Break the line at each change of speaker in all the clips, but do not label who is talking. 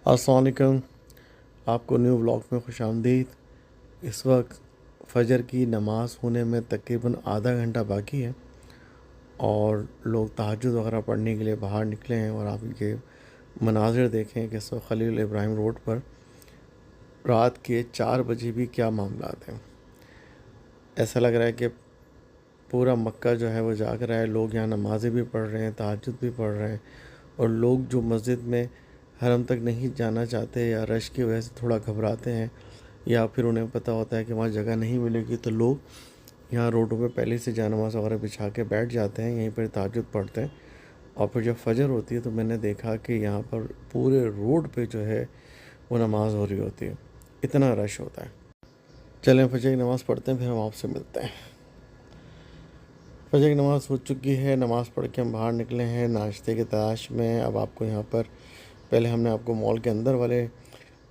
अस्सलाम वालेकुम। आपको न्यू व्लॉग में खुशामदीद। इस वक्त फ़जर की नमाज़ होने में तकरीबन आधा घंटा बाकी है और लोग तहज्जुद वगैरह पढ़ने के लिए बाहर निकले हैं। और आप ये मनाज़िर देखें कि इस वक्त खलील इब्राहिम रोड पर रात के 4 बजे भी क्या मामलात हैं। ऐसा लग रहा है कि पूरा मक्का जो है वो जाग रहा है। लोग यहाँ नमाज़ें भी पढ़ रहे हैं, तहज्जुद भी पढ़ रहे हैं। और लोग जो मस्जिद में हरम तक नहीं जाना चाहते या रश की वजह से थोड़ा घबराते हैं या फिर उन्हें पता होता है कि वहाँ जगह नहीं मिलेगी, तो लोग यहाँ रोडों पे पहले से जानमाज़ वगैरह बिछा के बैठ जाते हैं, यहीं पर तहज्जुद पढ़ते हैं। और फिर जब फजर होती है तो मैंने देखा कि यहाँ पर पूरे रोड पे जो है वो नमाज़ हो रही होती है, इतना रश होता है। चलें फजर की नमाज़ पढ़ते हैं, फिर हम आपसे मिलते हैं। फजर की नमाज़ हो चुकी है, नमाज़ पढ़ के हम बाहर निकले हैं नाश्ते की तलाश में। अब आपको यहाँ पर पहले हमने आपको मॉल के अंदर वाले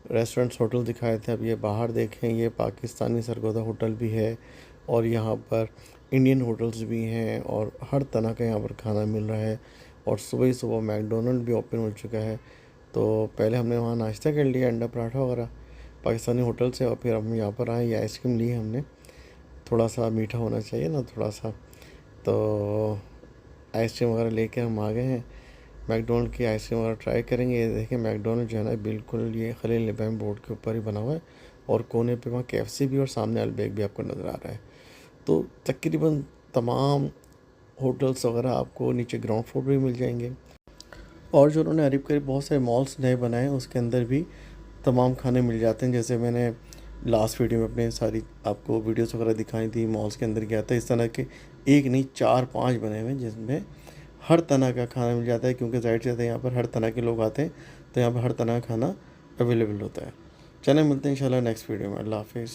रेस्टोरेंट्स होटल दिखाए थे, अब ये बाहर देखें, ये पाकिस्तानी सरगोदा होटल भी है और यहाँ पर इंडियन होटल्स भी हैं और हर तरह का यहाँ पर खाना मिल रहा है। और सुबह ही सुबह मैकडोनल्ड भी ओपन हो चुका है। तो पहले हमने वहाँ नाश्ता कर लिया, अंडा पराठा वगैरह पाकिस्तानी होटल से, और फिर हम यहाँ पर आए, ये आइसक्रीम ली हमने। थोड़ा सा मीठा होना चाहिए ना, थोड़ा सा, तो आइसक्रीम वगैरह लेके हम आ गए हैं। मैकडोनल्ड की आइसक्रीम वगैरह ट्राई करेंगे। ये देखें मैकडोनल्ड जो है ना बिल्कुल ये खलील इब्राहिम रोड के ऊपर ही बना हुआ है और कोने पे वहाँ KFC भी और सामने अलबेग भी आपको नज़र आ रहा है। तो तकरीबन तमाम होटल्स वगैरह आपको नीचे ग्राउंड फ्लोर भी मिल जाएंगे। और जो उन्होंने करीब करीब बहुत सारे मॉल्स नए बनाए हैं उसके अंदर भी तमाम खाने मिल जाते हैं। जैसे मैंने लास्ट वीडियो में अपने सारी आपको वीडियोस वगैरह दिखाई थी, मॉल्स के अंदर गया था, इस तरह के एक नहीं 4-5 बने हुए हैं जिसमें हर तरह का खाना मिल जाता है। क्योंकि जाहिर सी बात है यहाँ पर हर तरह के लोग आते हैं, तो यहाँ पर हर तरह का खाना अवेलेबल होता है। चलें मिलते हैं इंशाल्लाह नेक्स्ट वीडियो में। अल्लाह हाफिज़।